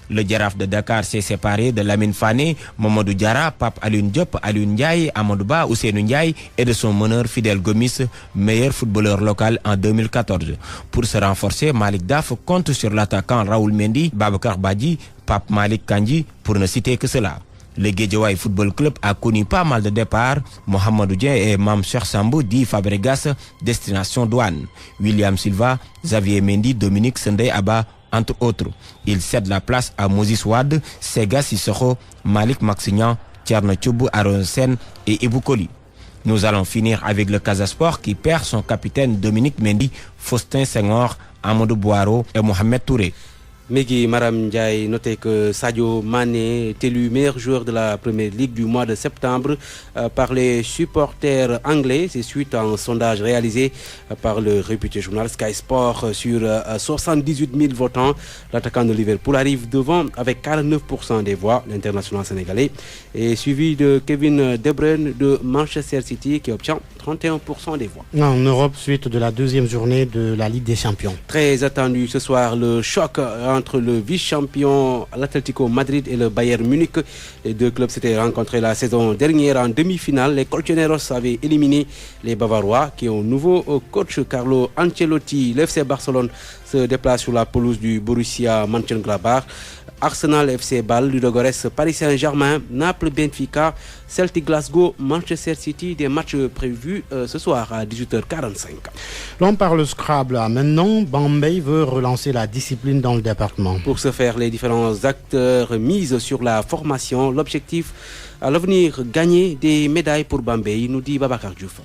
Le Jaraaf de Dakar s'est séparé de Lamine Fane, Mamadou Diarra, Pape Alioune Diop, Alioune Ndiaye, Amadou Ba, Ousseynou Ndiaye et de son meneur Fidel Gomis, meilleur footballeur local en 2014. Pour se renforcer, Malik Daf compte sur l'attaquant Raoul Mendy, Babacar Badji, Pape Malik Kandji, pour ne citer que cela. Le Guédiawaye Football Club a connu pas mal de départs. Mohamedou Dieng et Mam Cheikh Sambou dit Fabregas, destination Douane. William Silva, Xavier Mendy, Dominique Sendey Abba, entre autres. Il cède la place à Moses Wade, Sega Sissoko, Malik Maxignan, Tierno Tchoubou Aronsen et Ibou Koli. Nous allons finir avec le Casa Sport qui perd son capitaine Dominique Mendy, Faustin Senghor, Amadou Boiro et Mohamed Touré. Migui Maramdiaye, notez que Sadio Mané est élu meilleur joueur de la Première Ligue du mois de septembre par les supporters anglais. C'est suite à un sondage réalisé par le réputé journal Sky Sport sur 78 000 votants. L'attaquant de Liverpool arrive devant avec 49% des voix. L'international sénégalais est suivi de Kevin De Bruyne de Manchester City qui obtient 31% des voix. En Europe, suite de la 2e journée de la Ligue des Champions. Très attendu ce soir, le choc entre le vice-champion l'Atlético Madrid et le Bayern Munich. Les 2 clubs s'étaient rencontrés la saison dernière en demi-finale. Les Colchoneros avaient éliminé les Bavarois qui ont nouveau coach Carlo Ancelotti. L'FC Barcelone se déplace sur la pelouse du Borussia Mönchengladbach. Arsenal FC Bâle, Ludogorets, Paris Saint-Germain, Naples, Benfica, Celtic Glasgow, Manchester City, des matchs prévus ce soir à 18h45. L'on parle Scrabble maintenant. Bambey veut relancer la discipline dans le département. Pour ce faire, les différents acteurs misent sur la formation. L'objectif à l'avenir, gagner des médailles pour Bambey, nous dit Babacar Diouf.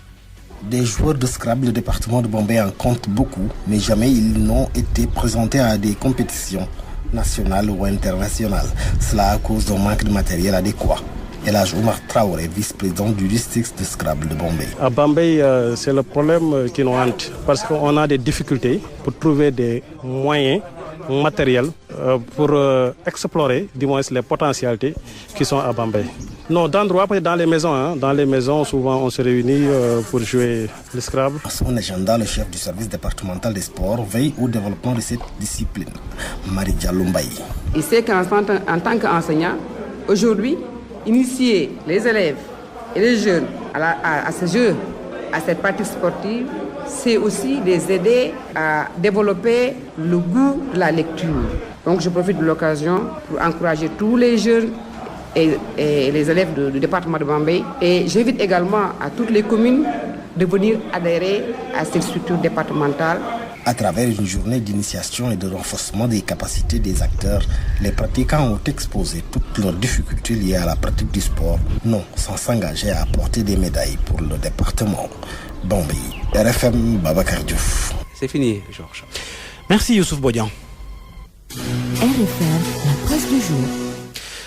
Des joueurs de Scrabble, le département de Bombay en compte beaucoup, mais jamais ils n'ont été présentés à des compétitions nationales ou internationales. Cela à cause d'un manque de matériel adéquat. Elhaj Omar Traoré, vice-président du district de Scrabble de Bombay. À Bombay, c'est le problème qui nous hante parce qu'on a des difficultés pour trouver des moyens matériels pour explorer du moins les potentialités qui sont à Bombay. Non, d'endroits, dans les maisons. Dans les maisons, souvent, on se réunit pour jouer le Scrabble. À son agenda, le chef du service départemental des sports veille au développement de cette discipline. Marie Diallo Mbaye. Il sait qu'en tant qu'enseignant, aujourd'hui, initier les élèves et les jeunes à ce jeu, à cette pratique sportive, c'est aussi les aider à développer le goût de la lecture. Donc je profite de l'occasion pour encourager tous les jeunes et les élèves du département de Bombay. Et j'invite également à toutes les communes de venir adhérer à cette structure départementale. À travers une journée d'initiation et de renforcement des capacités des acteurs, les pratiquants ont exposé toutes leurs difficultés liées à la pratique du sport, non sans s'engager à apporter des médailles pour le département. Bombay, RFM, Babacar Diouf. C'est fini, Georges. Merci Youssouf Bodian. RFM, la presse du jour.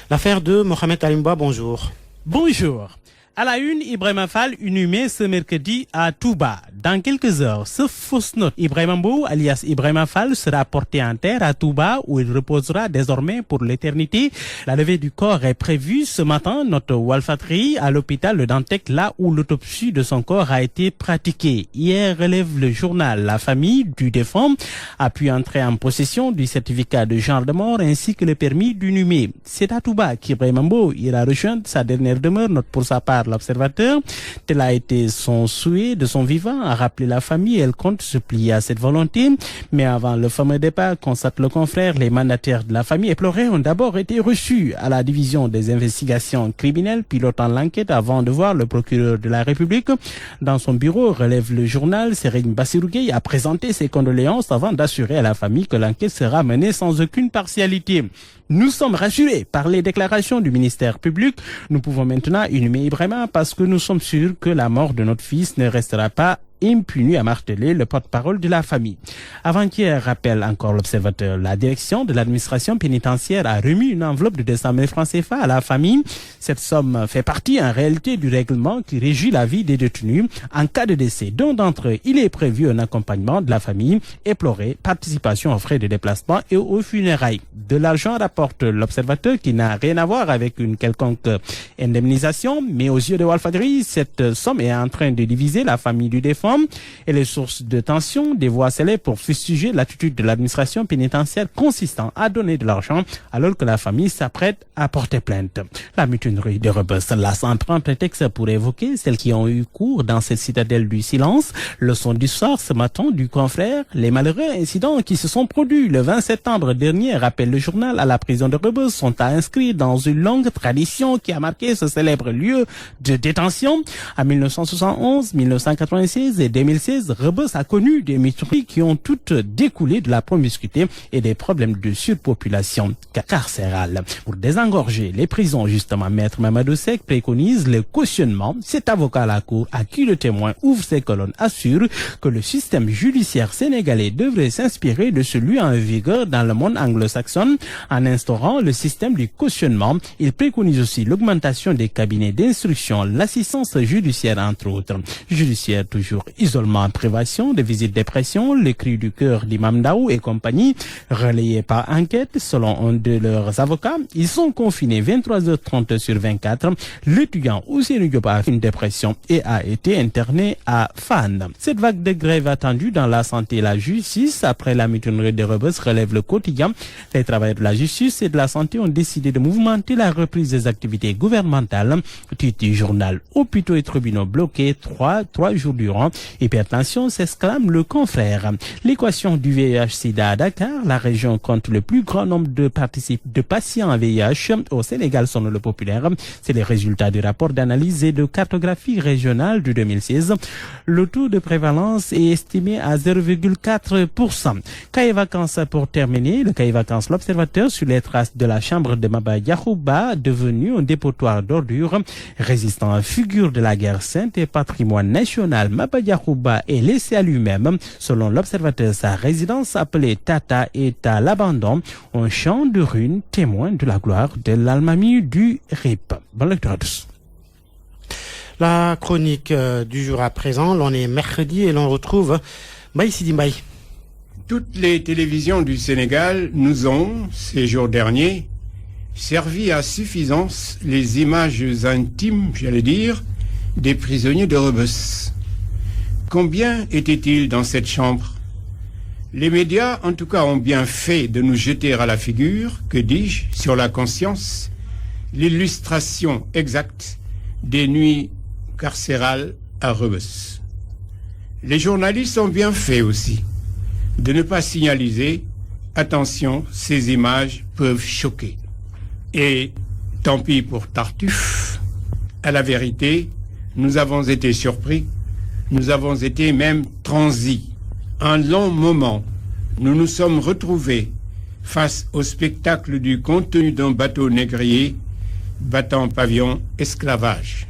L'affaire de Mohamed Alimba, bonjour. Bonjour. À la une, Ibrahima Fall inhumé ce mercredi à Touba. Dans quelques heures, ce fausse note Ibrahima Mbou, alias Ibrahima Fall, sera porté en terre à Touba où il reposera désormais pour l'éternité. La levée du corps est prévue ce matin, note Walfatri, à l'hôpital de Dantec, là où l'autopsie de son corps a été pratiquée. Hier, relève le journal, la famille du défunt a pu entrer en possession du certificat de genre de mort ainsi que le permis d'inhumer. C'est à Touba qu'Ibrahima Mbou ira rejoindre sa dernière demeure, note pour sa part l'Observateur. Tel a été son souhait de son vivant, a rappelé la famille. Elle compte se plier à cette volonté. Mais avant le fameux départ, constate le confrère, les mandataires de la famille éplorés ont d'abord été reçus à la division des investigations criminelles, pilotant l'enquête avant de voir le procureur de la République. Dans son bureau, relève le journal, Serigne Bassirou Gueye a présenté ses condoléances avant d'assurer à la famille que l'enquête sera menée sans aucune partialité. Nous sommes rassurés par les déclarations du ministère public. Nous pouvons maintenant inhumer Ibrahima parce que nous sommes sûrs que la mort de notre fils ne restera pas impuni, à marteler le porte-parole de la famille. Avant-hier, rappelle encore l'Observateur, la direction de l'administration pénitentiaire a remis une enveloppe de 200 000 francs CFA à la famille. Cette somme fait partie en réalité du règlement qui régit la vie des détenus. En cas de décès d'un d'entre eux, il est prévu un accompagnement de la famille, éploré, participation aux frais de déplacement et aux funérailles. De l'argent, rapporte l'Observateur, qui n'a rien à voir avec une quelconque indemnisation, mais aux yeux de Walfadri, cette somme est en train de diviser la famille du défunt et les sources de tension, des voix célèbres pour fustiger l'attitude de l'administration pénitentiaire consistant à donner de l'argent alors que la famille s'apprête à porter plainte. La mutinerie de Rebeuss, la s'en prend prétexte pour évoquer celles qui ont eu cours dans cette citadelle du silence. Leçon du soir ce matin du confrère, les malheureux incidents qui se sont produits le 20 septembre dernier, rappelle le journal, à la prison de Rebeuss, sont à inscrire dans une longue tradition qui a marqué ce célèbre lieu de détention. En 1971, 1996 et 2016, Rebeuss a connu des mutineries qui ont toutes découlé de la promiscuité et des problèmes de surpopulation carcérale. Pour désengorger les prisons, justement, Maître Mamadou Seck préconise le cautionnement. Cet avocat à la cour, à qui le témoin ouvre ses colonnes, assure que le système judiciaire sénégalais devrait s'inspirer de celui en vigueur dans le monde anglo-saxon en instaurant le système du cautionnement. Il préconise aussi l'augmentation des cabinets d'instruction, l'assistance judiciaire entre autres. Judiciaire toujours, isolement, privation, de visite dépression, les cris du cœur d'Imam Daou et compagnie, relayés par enquête. Selon un de leurs avocats, ils sont confinés 23h30 sur 24. L'étudiant Ousseynou Diop a fait une dépression et a été interné à Fan. Cette vague de grève attendue dans la santé et la justice après la mutinerie de Rebeuss, relève le quotidien. Les travailleurs de la justice et de la santé ont décidé de mouvementer la reprise des activités gouvernementales. Titre du journal, hôpitaux et tribunaux bloqués 3 jours durant. Hypertension, s'exclame le confrère. L'équation du VIH-Sida à Dakar, la région compte le plus grand nombre de patients à VIH au Sénégal, selon le populaire. C'est les résultats du rapport d'analyse et de cartographie régionale de 2016. Le taux de prévalence est estimé à 0,4%. Cahier vacances pour terminer, le cahier vacances l'Observateur sur les traces de la chambre de Maba Yahouba, devenu un dépotoir d'ordures. Résistant, figure de la guerre sainte et patrimoine national, Maba Yacouba est laissé à lui-même. Selon l'observateur, sa résidence appelée Tata est à l'abandon. Un chant de runes témoin de la gloire de l'Almami du RIP. Bonne lecture à tous. La chronique du jour à présent, l'on est mercredi et l'on retrouve Mbaye Sidi Mbaye. Toutes les télévisions du Sénégal nous ont, ces jours derniers, servi à suffisance les images intimes, j'allais dire, des prisonniers de Rebeuss. Combien étaient-ils dans cette chambre? Les médias, en tout cas, ont bien fait de nous jeter à la figure, que dis-je, sur la conscience, l'illustration exacte des nuits carcérales à Rebeuss. Les journalistes ont bien fait aussi de ne pas signaliser « Attention, ces images peuvent choquer ». Et tant pis pour Tartuffe, à la vérité, nous avons été surpris, nous avons été même transis. Un long moment, nous nous sommes retrouvés face au spectacle du contenu d'un bateau négrier battant pavillon esclavage.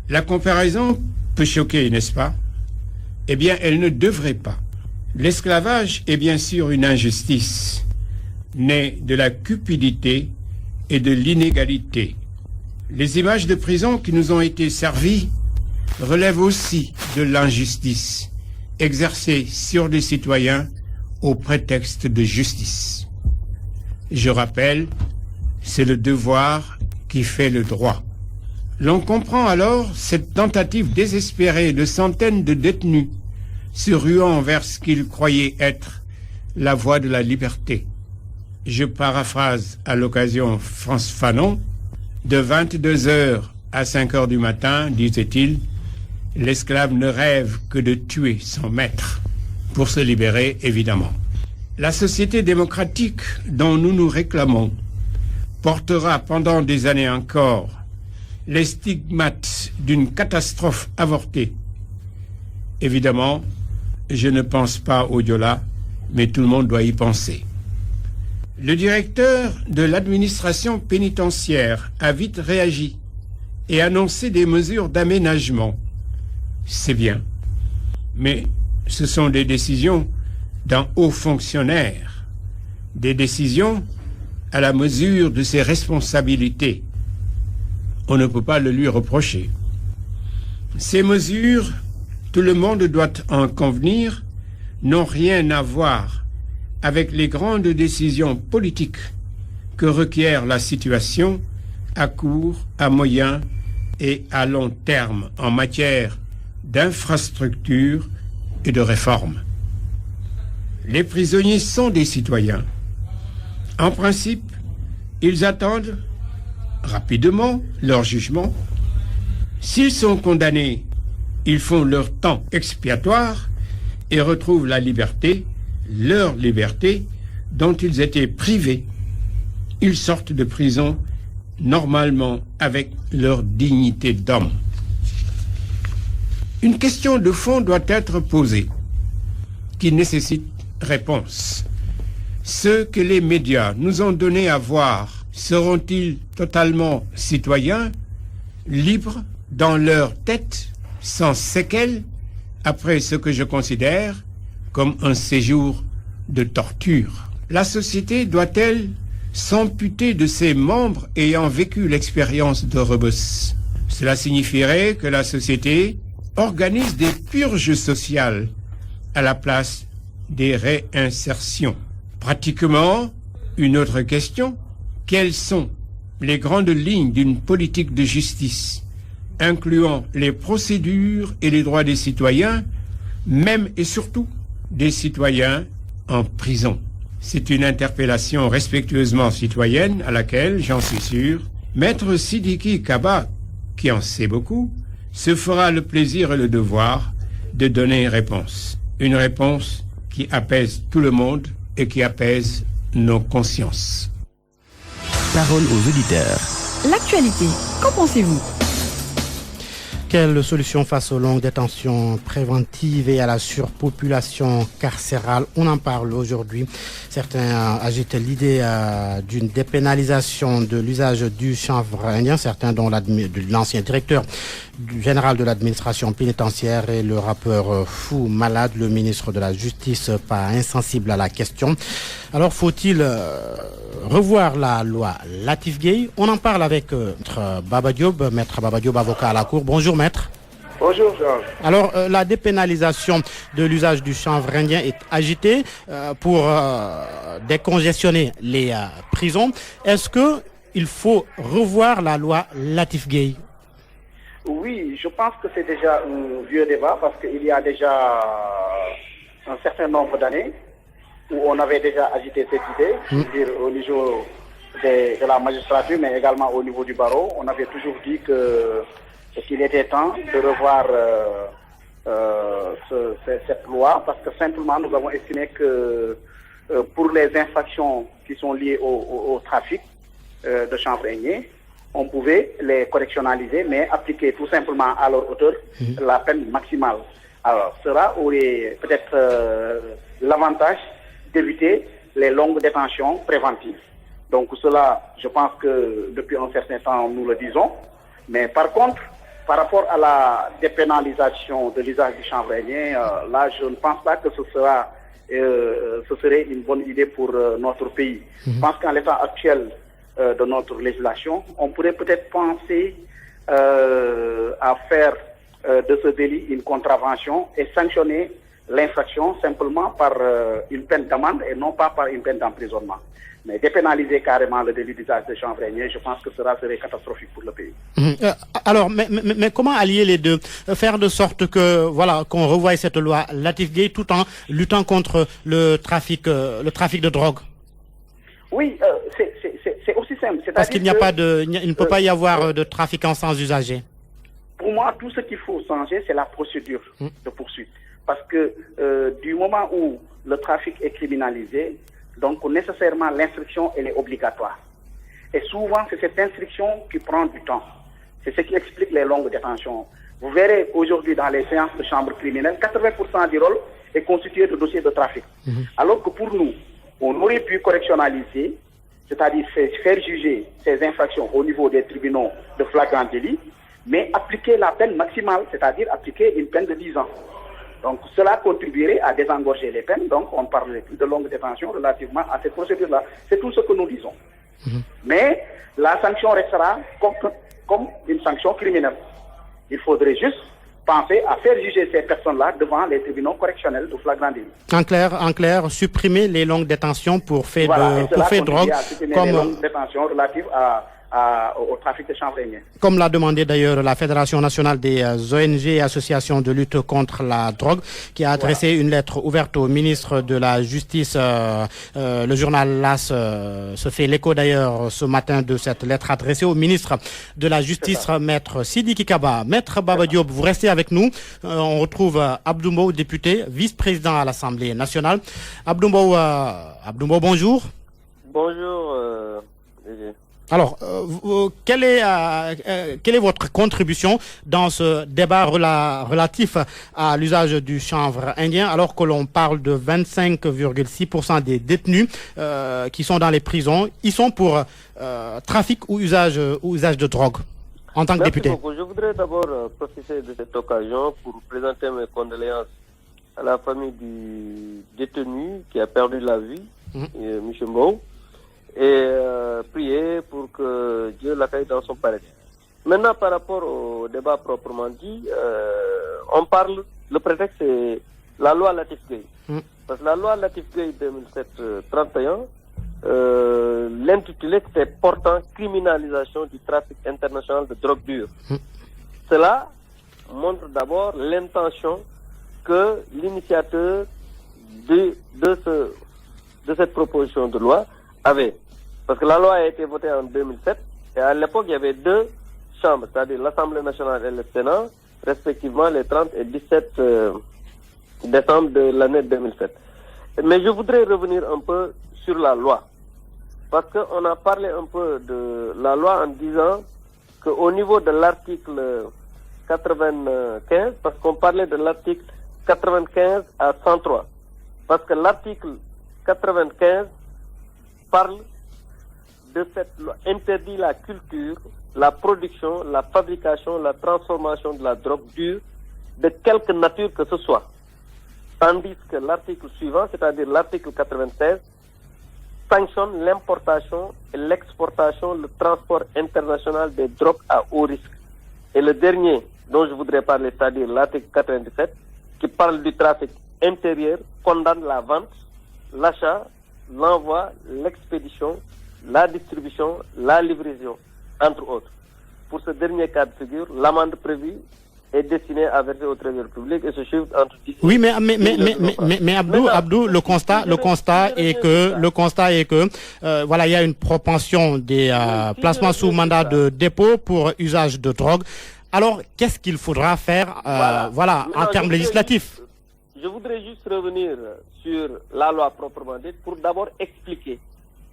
La comparaison peut choquer, n'est-ce pas? Eh bien, elle ne devrait pas. L'esclavage est bien sûr une injustice, née de la cupidité et de l'inégalité. Les images de prison qui nous ont été servies relèvent aussi de l'injustice exercée sur des citoyens au prétexte de justice. Je rappelle, c'est le devoir qui fait le droit. L'on comprend alors cette tentative désespérée de centaines de détenus se ruant vers ce qu'ils croyaient être la voie de la liberté. Je paraphrase à l'occasion Frantz Fanon, de 22h à 5h du matin, disait-il, l'esclave ne rêve que de tuer son maître, pour se libérer évidemment. La société démocratique dont nous nous réclamons portera pendant des années encore les stigmates d'une catastrophe avortée. Évidemment, je ne pense pas au-delà, mais tout le monde doit y penser. Le directeur de l'administration pénitentiaire a vite réagi et annoncé des mesures d'aménagement. C'est bien, mais ce sont des décisions d'un haut fonctionnaire, des décisions à la mesure de ses responsabilités. On ne peut pas le lui reprocher. Ces mesures, tout le monde doit en convenir, n'ont rien à voir avec les grandes décisions politiques que requiert la situation à court, à moyen et à long terme en matière d'infrastructures et de réformes. Les prisonniers sont des citoyens. En principe, ils attendent rapidement leur jugement. S'ils sont condamnés, ils font leur temps expiatoire et retrouvent la liberté, leur liberté, dont ils étaient privés. Ils sortent de prison normalement avec leur dignité d'homme. Une question de fond doit être posée, qui nécessite réponse. Ceux que les médias nous ont donné à voir seront-ils totalement citoyens, libres dans leur tête, sans séquelles, après ce que je considère comme un séjour de torture? La société doit-elle s'amputer de ses membres ayant vécu l'expérience de Rebeuss? Cela signifierait que la société organise des purges sociales à la place des réinsertions. Pratiquement, une autre question: quelles sont les grandes lignes d'une politique de justice incluant les procédures et les droits des citoyens, même et surtout des citoyens en prison? C'est une interpellation respectueusement citoyenne à laquelle, j'en suis sûr, Maître Sidiki Kaba, qui en sait beaucoup, se fera le plaisir et le devoir de donner une réponse. Une réponse qui apaise tout le monde et qui apaise nos consciences. Parole aux auditeurs. L'actualité, qu'en pensez-vous? Quelle solution face aux longues détentions préventives et à la surpopulation carcérale? On en parle aujourd'hui. Certains agitent l'idée d'une dépénalisation de l'usage du chanvre indien, certains dont l'ancien directeur général de l'administration pénitentiaire et le rappeur Fou Malade, le ministre de la Justice, pas insensible à la question. Alors faut-il revoir la loi Latif Gueye? On en parle avec Maître Baba Diop, avocat à la Cour. Bonjour Maître. Bonjour Georges. Alors la dépénalisation de l'usage du chanvre indien est agitée pour décongestionner les prisons. Est-ce qu'il faut revoir la loi Latif Gueye? Oui, je pense que c'est déjà un vieux débat parce qu'il y a déjà un certain nombre d'années où on avait déjà agité cette idée, c'est-à-dire au niveau de la magistrature, mais également au niveau du barreau. On avait toujours dit qu'il était temps de revoir cette loi parce que simplement nous avons estimé que pour les infractions qui sont liées au trafic de chanvre indien, on pouvait les correctionnaliser, mais appliquer tout simplement à leur auteur la peine maximale. Alors, cela aurait peut-être l'avantage d'éviter les longues détentions préventives. Donc cela, je pense que depuis un certain temps, nous le disons. Mais par contre, par rapport à la dépénalisation de l'usage du chanvre indien, là, je ne pense pas que ce serait une bonne idée pour notre pays. Je pense qu'en l'état actuel de notre législation, on pourrait peut-être penser à faire de ce délit une contravention et sanctionner l'infraction simplement par une peine d'amende et non pas par une peine d'emprisonnement. Mais dépénaliser carrément le délit d'usage de chanvre indien, je pense que cela serait catastrophique pour le pays. Alors, mais comment allier les deux? Faire de sorte que, voilà, qu'on revoie cette loi Latif Gueye tout en luttant contre le trafic de drogue? Oui, c'est aussi simple. Parce qu'il n'y a pas il ne peut pas y avoir de trafiquants sans usagers. Pour moi, tout ce qu'il faut changer, c'est la procédure de poursuite. Parce que du moment où le trafic est criminalisé, donc nécessairement l'instruction elle est obligatoire. Et souvent, c'est cette instruction qui prend du temps. C'est ce qui explique les longues détentions. Vous verrez aujourd'hui dans les séances de chambre criminelle, 80% du rôle est constitué de dossiers de trafic. Alors que pour nous, on aurait pu correctionnaliser, c'est-à-dire faire juger ces infractions au niveau des tribunaux de flagrant délit, mais appliquer la peine maximale, c'est-à-dire appliquer une peine de 10 ans. Donc cela contribuerait à désengorger les peines, donc on ne parlerait plus de longue détention relativement à cette procédure-là. C'est tout ce que nous disons. Mais la sanction restera comme une sanction criminelle. Il faudrait juste penser à faire juger ces personnes-là devant les tribunaux correctionnels de flagrant délit. En clair, supprimer les longues détentions pour faire de drogue, comme les longues détentions relatives au trafic de chanvre indien. Comme l'a demandé d'ailleurs la Fédération nationale des ONG et associations de lutte contre la drogue, qui a adressé une lettre ouverte au ministre de la Justice. Le journal LAS se fait l'écho d'ailleurs ce matin de cette lettre adressée au ministre de la Justice, Maître Sidiki Kaba. Maître Baba Diop, vous restez avec nous. On retrouve Abdou Mbow, député, vice-président à l'Assemblée nationale. Abdou Mbow, bonjour. Bonjour. Alors, quelle est votre contribution dans ce débat relatif à l'usage du chanvre indien, alors que l'on parle de 25,6% des détenus qui sont dans les prisons, ils sont pour trafic ou usage de drogue, en tant que député? Merci beaucoup. Je voudrais d'abord profiter de cette occasion pour présenter mes condoléances à la famille du détenu qui a perdu la vie, M. Mbow, et prier pour que Dieu l'accueille dans son paradis. Maintenant, par rapport au débat proprement dit, on parle, le prétexte c'est la loi Latif Gueye. Parce que la loi Latif Gueye 2007-31, l'intitulé c'était portant criminalisation du trafic international de drogue dure. Cela montre d'abord l'intention que l'initiateur de cette proposition de loi avait. Parce que la loi a été votée en 2007 et à l'époque il y avait deux chambres, c'est-à-dire l'Assemblée nationale et le Sénat, respectivement les 30 et 17 décembre de l'année 2007. Mais je voudrais revenir un peu sur la loi. Parce qu'on a parlé un peu de la loi en disant qu'au niveau de l'article 95, parce qu'on parlait de l'article 95 à 103. Parce que l'article 95 parle de cette loi, interdit la culture, la production, la fabrication, la transformation de la drogue dure, de quelque nature que ce soit. Tandis que l'article suivant, c'est-à-dire l'article 96, sanctionne l'importation et l'exportation, le transport international des drogues à haut risque. Et le dernier dont je voudrais parler, c'est-à-dire l'article 97, qui parle du trafic intérieur, condamne la vente, l'achat, l'envoi, l'expédition, la distribution, la livraison, entre autres. Pour ce dernier cas de figure, l'amende prévue est destinée à verser au trésor public et se chiffre entre 10 Oui, mais Abdou, le constat est que voilà, il y a une propension des placements sous mandat de dépôt pour usage de drogue. Alors, qu'est-ce qu'il faudra faire voilà, en termes législatifs? Je voudrais juste revenir sur la loi proprement dite pour d'abord expliquer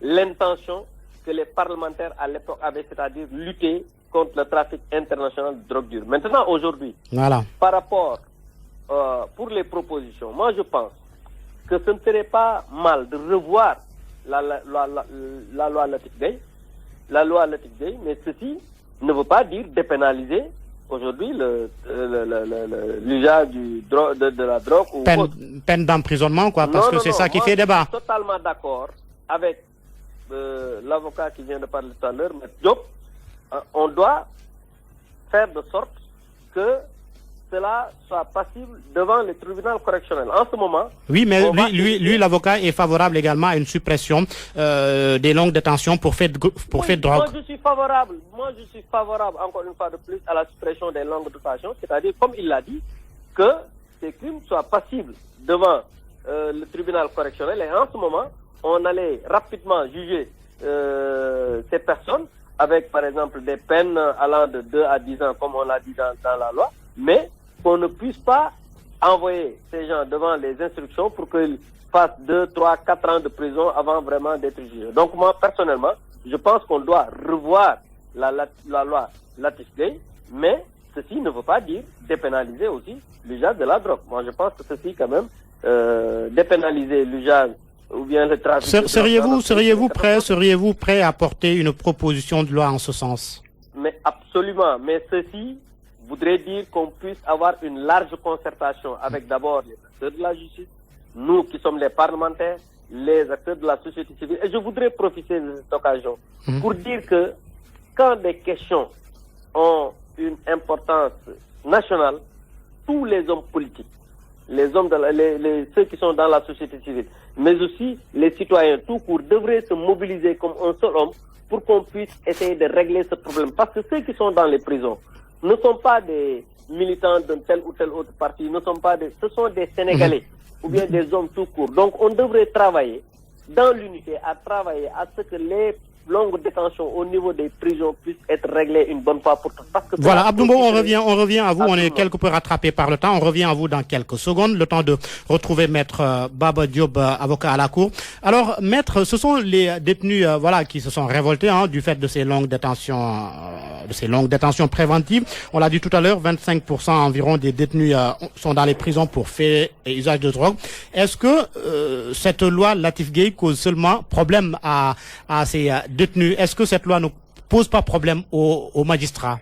l'intention que les parlementaires à l'époque avaient, c'est-à-dire lutter contre le trafic international de drogue dure. Maintenant, aujourd'hui, voilà, par rapport pour les propositions, moi je pense que ce ne serait pas mal de revoir la loi Latif Gueye, mais ceci ne veut pas dire dépénaliser aujourd'hui l'usage de la drogue ou peine d'emprisonnement, quoi, parce que c'est ça qui fait débat. Je suis totalement d'accord avec l'avocat qui vient de parler tout à l'heure, M. Diop. On doit faire de sorte que cela soit passible devant le tribunal correctionnel. En ce moment... Oui, mais lui l'avocat est favorable également à une suppression des longues détentions pour fait de drogue. Moi, je suis favorable, encore une fois de plus, à la suppression des longues détentions, c'est-à-dire, comme il l'a dit, que ces crimes soient passibles devant le tribunal correctionnel. Et en ce moment, on allait rapidement juger ces personnes avec, par exemple, des peines allant de 2 à 10 ans, comme on l'a dit dans la loi, mais qu'on ne puisse pas envoyer ces gens devant les instructions pour qu'ils fassent 2, 3, 4 ans de prison avant vraiment d'être jugés. Donc moi, personnellement, je pense qu'on doit revoir la loi Latif Gueye, mais ceci ne veut pas dire dépénaliser aussi l'usage de la drogue. Moi, je pense que ceci, quand même, dépénaliser l'usage ou bien le trafic. Seriez-vous prêt à porter une proposition de loi en ce sens? Mais absolument. Mais ceci voudrait dire qu'on puisse avoir une large concertation avec d'abord les acteurs de la justice, nous qui sommes les parlementaires, les acteurs de la société civile. Et je voudrais profiter de cette occasion pour dire que quand des questions ont une importance nationale, tous les hommes politiques, ceux qui sont dans la société civile, mais aussi les citoyens tout court devraient se mobiliser comme un seul homme pour qu'on puisse essayer de régler ce problème. Parce que ceux qui sont dans les prisons ne sont pas des militants d'un tel ou tel autre parti, ce sont des Sénégalais ou bien des hommes tout court. Donc on devrait travailler dans l'unité, à ce que les longues détentions au niveau des prisons puissent être réglées une bonne fois pour toutes. Voilà, Abdoumbo, on revient à vous. Absolument. On est quelque peu rattrapé par le temps. On revient à vous dans quelques secondes. Le temps de retrouver Maître Baba Diop, avocat à la Cour. Alors, Maître, ce sont les détenus qui se sont révoltés du fait de ces longues détentions préventives. On l'a dit tout à l'heure, 25% environ des détenus sont dans les prisons pour fait et usage de drogue. Est-ce que cette loi Latif Gueye cause seulement problème à ces détenus? Est-ce que cette loi ne pose pas problème aux magistrats?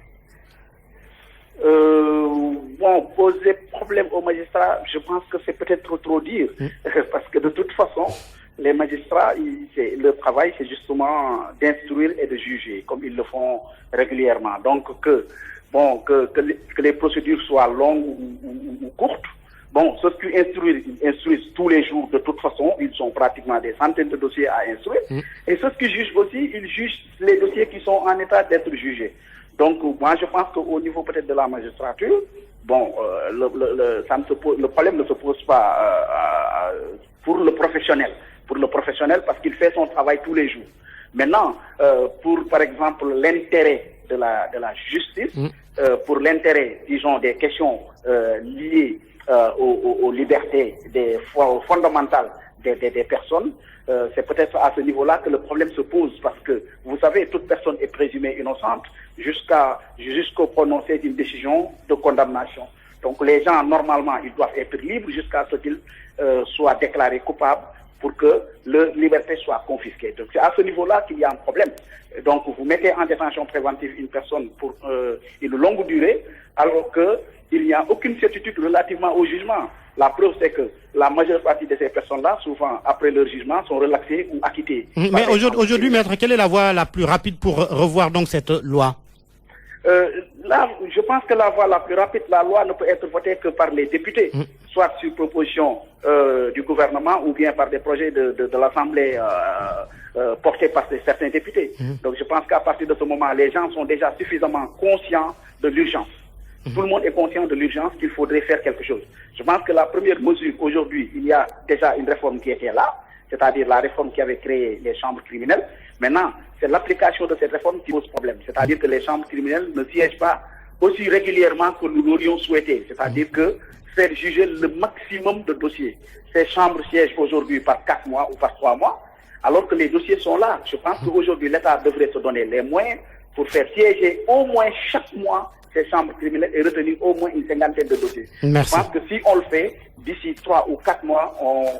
Poser problème aux magistrats, je pense que c'est peut-être trop dire. Parce que de toute façon, les magistrats, leur travail, c'est justement d'instruire et de juger, comme ils le font régulièrement. Donc, que les procédures soient longues ou courtes, ceux qui instruisent tous les jours, de toute façon, ils ont pratiquement des centaines de dossiers à instruire. Et ceux qui jugent aussi, ils jugent les dossiers qui sont en état d'être jugés. Donc, moi, je pense qu'au niveau peut-être de la magistrature, le problème ne se pose pas pour le professionnel. Pour le professionnel, parce qu'il fait son travail tous les jours. Maintenant, pour, par exemple, l'intérêt de la justice, pour l'intérêt, disons, des questions liées aux libertés fondamentales des personnes, c'est peut-être à ce niveau-là que le problème se pose, parce que, vous savez, toute personne est présumée innocente jusqu'au prononcé d'une décision de condamnation. Donc les gens, normalement, ils doivent être libres jusqu'à ce qu'ils soient déclarés coupables pour que leur liberté soit confisquée. Donc c'est à ce niveau-là qu'il y a un problème. Donc vous mettez en détention préventive une personne pour une longue durée, alors qu'il n'y a aucune certitude relativement au jugement. La preuve, c'est que la majeure partie de ces personnes-là, souvent après leur jugement, sont relaxées ou acquittées. Mais aujourd'hui, maître, quelle est la voie la plus rapide pour revoir donc cette loi? Là, je pense que la voie la plus rapide, la loi ne peut être votée que par les députés, soit sur proposition du gouvernement ou bien par des projets de l'Assemblée portés par certains députés. Donc je pense qu'à partir de ce moment, les gens sont déjà suffisamment conscients de l'urgence. Tout le monde est conscient de l'urgence qu'il faudrait faire quelque chose. Je pense que la première mesure aujourd'hui, il y a déjà une réforme qui était là, c'est-à-dire la réforme qui avait créé les chambres criminelles. Maintenant, c'est l'application de cette réforme qui pose problème. C'est-à-dire que les chambres criminelles ne siègent pas aussi régulièrement que nous l'aurions souhaité. C'est-à-dire que faire juger le maximum de dossiers. Ces chambres siègent aujourd'hui par 4 mois ou par 3 mois, alors que les dossiers sont là. Je pense qu'aujourd'hui, l'État devrait se donner les moyens pour faire siéger au moins chaque mois ces chambres criminelles et retenir au moins une 50aine de dossiers. Merci. Je pense que si on le fait, d'ici 3 ou 4 mois,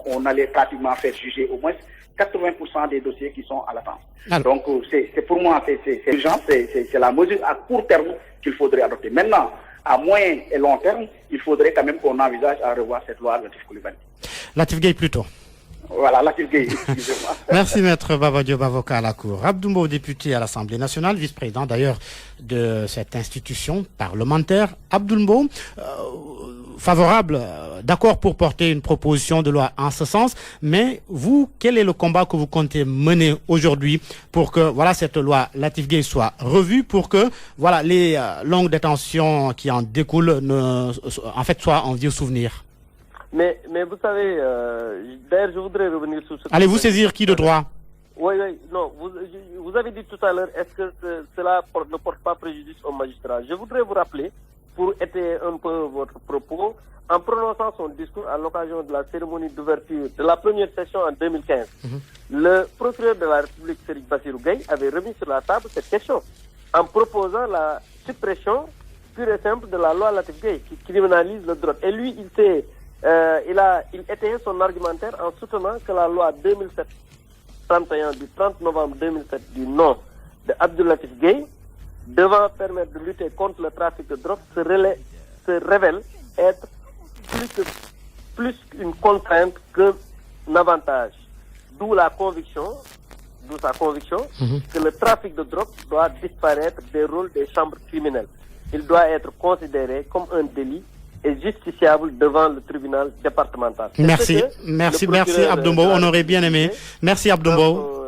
on allait pratiquement faire juger au moins 80% des dossiers qui sont à l'attente. Donc, c'est pour moi, c'est urgent, c'est la mesure à court terme qu'il faudrait adopter. Maintenant, à moyen et long terme, il faudrait quand même qu'on envisage à revoir cette loi Latif Coulibaly. Latif Gueye plutôt. Voilà, Latif Gueye, excusez-moi. Merci maître Baba Diop, avocat à la Cour. Abdou Mbow, député à l'Assemblée nationale, vice-président d'ailleurs de cette institution parlementaire. Abdou Mbow, favorable, d'accord pour porter une proposition de loi en ce sens, mais vous, quel est le combat que vous comptez mener aujourd'hui pour que cette loi Latif Gueye soit revue, pour que les longues détentions qui en découlent soient un vieux souvenir? Mais vous savez, d'ailleurs, je voudrais revenir sur ce... Allez-vous saisir qui de droit? Oui, non, vous avez dit tout à l'heure, est-ce que cela ne porte pas préjudice aux magistrats? Je voudrais vous rappeler, pour étayer un peu votre propos, en prononçant son discours à l'occasion de la cérémonie d'ouverture de la première session en 2015, le procureur de la République, Serigne Bassirou Gueye, avait remis sur la table cette question, en proposant la suppression pure et simple de la loi Latif Gueye, qui criminalise le drogue. Et lui, il étayait son argumentaire en soutenant que la loi 2007-31 du 30 novembre 2007 du nom de Abdou Latif Gueye, devant permettre de lutter contre le trafic de drogue, se révèle être plus une contrainte qu'un avantage. D'où sa conviction que le trafic de drogue doit disparaître des rôles des chambres criminelles. Il doit être considéré comme un délit et justiciable devant le tribunal départemental. Merci Abdou Mbow, on aurait bien aimé. Merci Abdou Mbow.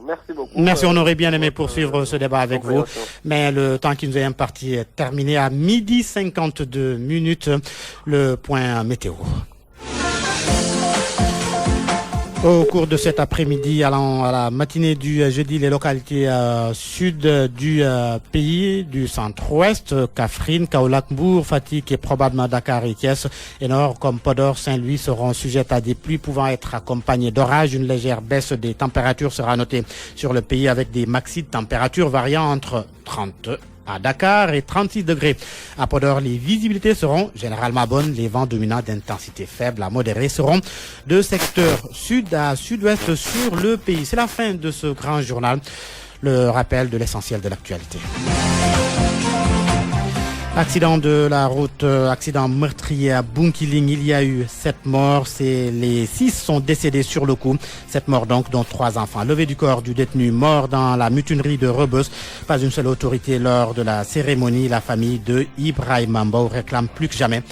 Merci beaucoup. Merci, on aurait bien aimé poursuivre ce débat avec vous, mais le temps qui nous est imparti est terminé. À 12h52, le point météo. Au cours de cet après-midi, allant à la matinée du jeudi, les localités sud du pays, du centre-ouest, Kaffrine, Kaolack, Mbour, Fatick et probablement Dakar et Thiès, et nord comme Podor, Saint-Louis seront sujettes à des pluies pouvant être accompagnées d'orages. Une légère baisse des températures sera notée sur le pays avec des maxi de température variant entre 30 à Dakar et 36 degrés. À Podor, les visibilités seront généralement bonnes. Les vents dominants d'intensité faible à modérée seront de secteur sud à sud-ouest sur le pays. C'est la fin de ce grand journal. Le rappel de l'essentiel de l'actualité. Accident de la route, accident meurtrier à Bunkiling, il y a eu 7 morts, les 6 sont décédés sur le coup, 7 morts donc, dont 3 enfants. Levée du corps du détenu mort dans la mutinerie de Rebeuss, pas une seule autorité lors de la cérémonie. La famille de Ibrahima Mbow réclame plus que jamais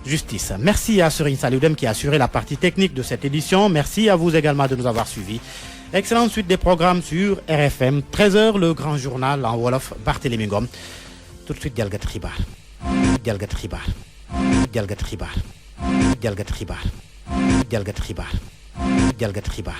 justice. Merci à Serine Saloudem qui a assuré la partie technique de cette édition. Merci à vous également de nous avoir suivis. Excellente suite des programmes sur RFM. 13h, le grand journal en Wolof, Barthélémy Ngom. Tout de suite, Dialga Tribal. Dialga Tribal. Dialga Tribal. Dialga Tribal. Dialga Tribal. Dialga Tribal.